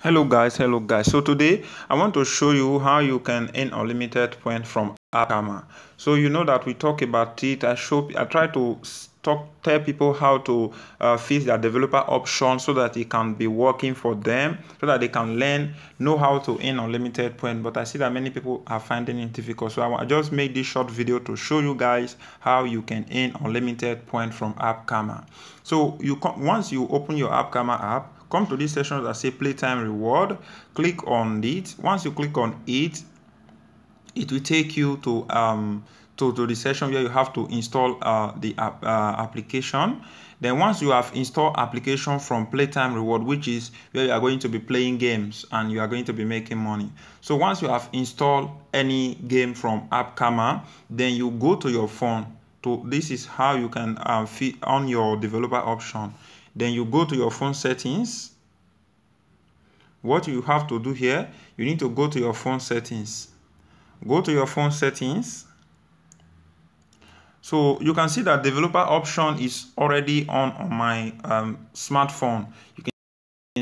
Hello guys. So today I want to show you how you can earn unlimited points from Akama. So you know that we talk about it. I try to tell people how to fix their developer option so that it can be working for them, so that they can know how to earn unlimited points. But I see that many people are finding it difficult. So I just made this short video to show you guys how you can earn unlimited points from Appkama. So once you open your Appkama app, come to this section that say playtime reward, click on it. Once you click on it, it will take you to the section where you have to install the application. Then once you have installed application from playtime reward, which is where you are going to be playing games and you are going to be making money. So once you have installed any game from Appkama, then you go to your phone. This is how you can fit on your developer option. Then you go to your phone settings. What you have to do here, you need to go to your phone settings. Go to your phone settings. So you can see that developer option is already on my smartphone. You can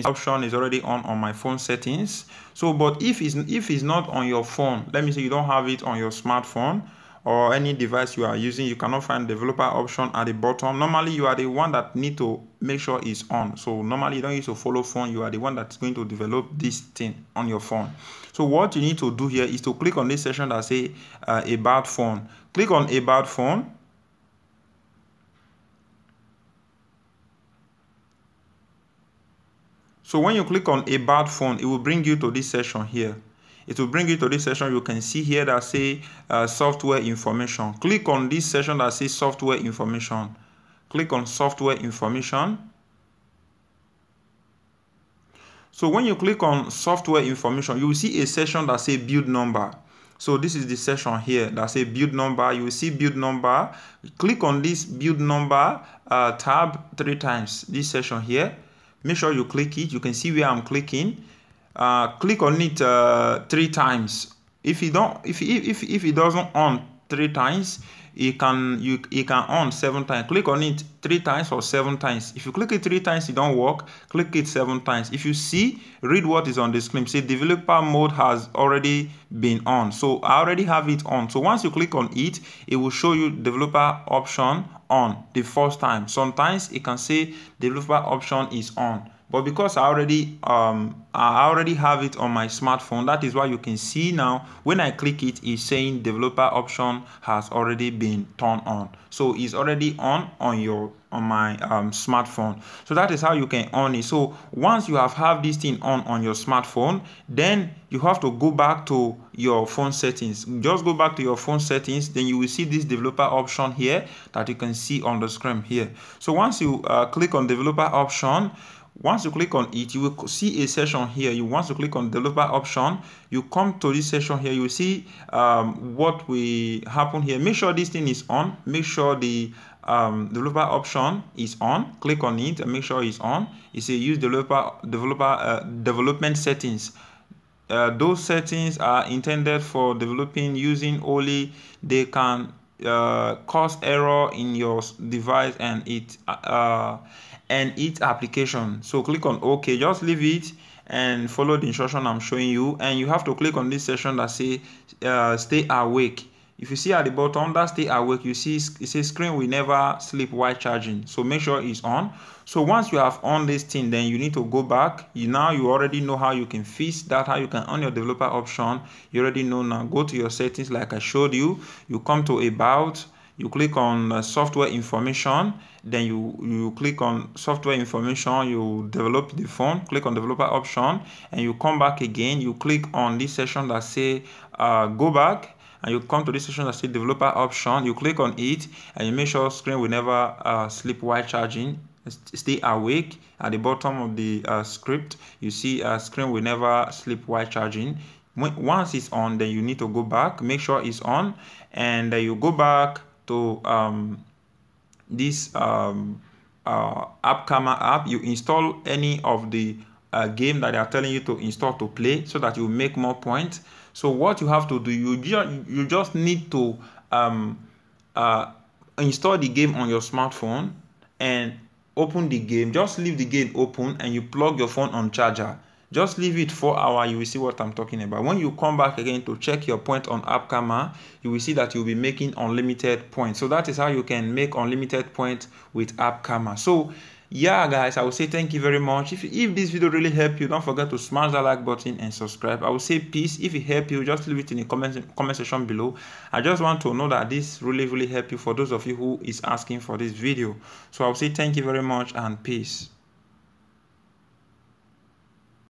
option is already on my phone settings. So but if it's not on your phone, let me say you don't have it on your smartphone or any device you are using, you cannot find developer option at the bottom. Normally you are the one that need to make sure it's on. So normally you don't need to follow phone, you are the one that's going to develop this thing on your phone. So what you need to do here is to click on this section that say about phone. Click on about phone. So when you click on about phone, it will bring you to this section here. It will bring you to this section. You can see here that say software information. Click on this section that says software information. Click on software information. So when you click on software information, you will see a section that say build number. So this is the section here that say build number. You will see build number. Click on this build number tab 3 times. This section here. Make sure you click it. You can see where I'm clicking. Click on it 3 times. If it doesn't on 3 times, it can on 7 times. Click on it 3 times or 7 times. If you click it 3 times, it don't work. Click it 7 times. If you see, read what is on the screen. Say developer mode has already been on. So I already have it on. So once you click on it, it will show you developer option on the first time. Sometimes it can say developer option is on. But because I already have it on my smartphone, that is why you can see now when I click it, it's saying developer option has already been turned on. So it's already on my smartphone. So that is how you can on it. So once you have this thing on your smartphone, then you have to go back to your phone settings. Just go back to your phone settings, then you will see this developer option here that you can see on the screen here. So once you click on developer option, once you click on it, you will see a section here. Once you click on developer option, you come to this section here. You see what will happen here. Make sure this thing is on. Make sure the developer option is on. Click on it and make sure it's on. It says use development settings. Those settings are intended for developing using only. They can cause error in your device and its application. So click on OK. Just leave it and follow the instruction I'm showing you, and you have to click on this section that say stay awake. If you see at the bottom that stay awake, you see it says screen will never sleep while charging. So make sure it's on. So once you have on this thing, then you need to go back. You already know how you can fix that, how you can on your developer option. You already know now. Go to your settings like I showed you. You come to about. You click on software information, then you click on software information, you develop the phone, click on developer option, and you come back again. You click on this section that say go back, and you come to this section that say developer option. You click on it and you make sure screen will never sleep while charging. Stay awake. At the bottom of the script, you see screen will never sleep while charging. Once it's on, then you need to go back, make sure it's on, and you go back to this Appkama app. You install any of the game that they are telling you to install to play, so that you make more points. So what you have to do, you just need to install the game on your smartphone and open the game. Just leave the game open and you plug your phone on charger. Just leave it 4 hours, you will see what I'm talking about. When you come back again to check your point on AppKarma, you will see that you'll be making unlimited points. So that is how you can make unlimited points with AppKarma. So yeah guys, I will say thank you very much. If this video really helped you, don't forget to smash that like button and subscribe. I will say peace. If it helped you, just leave it in the comment section below. I just want to know that this really helped you, for those of you who is asking for this video. So I will say thank you very much and peace.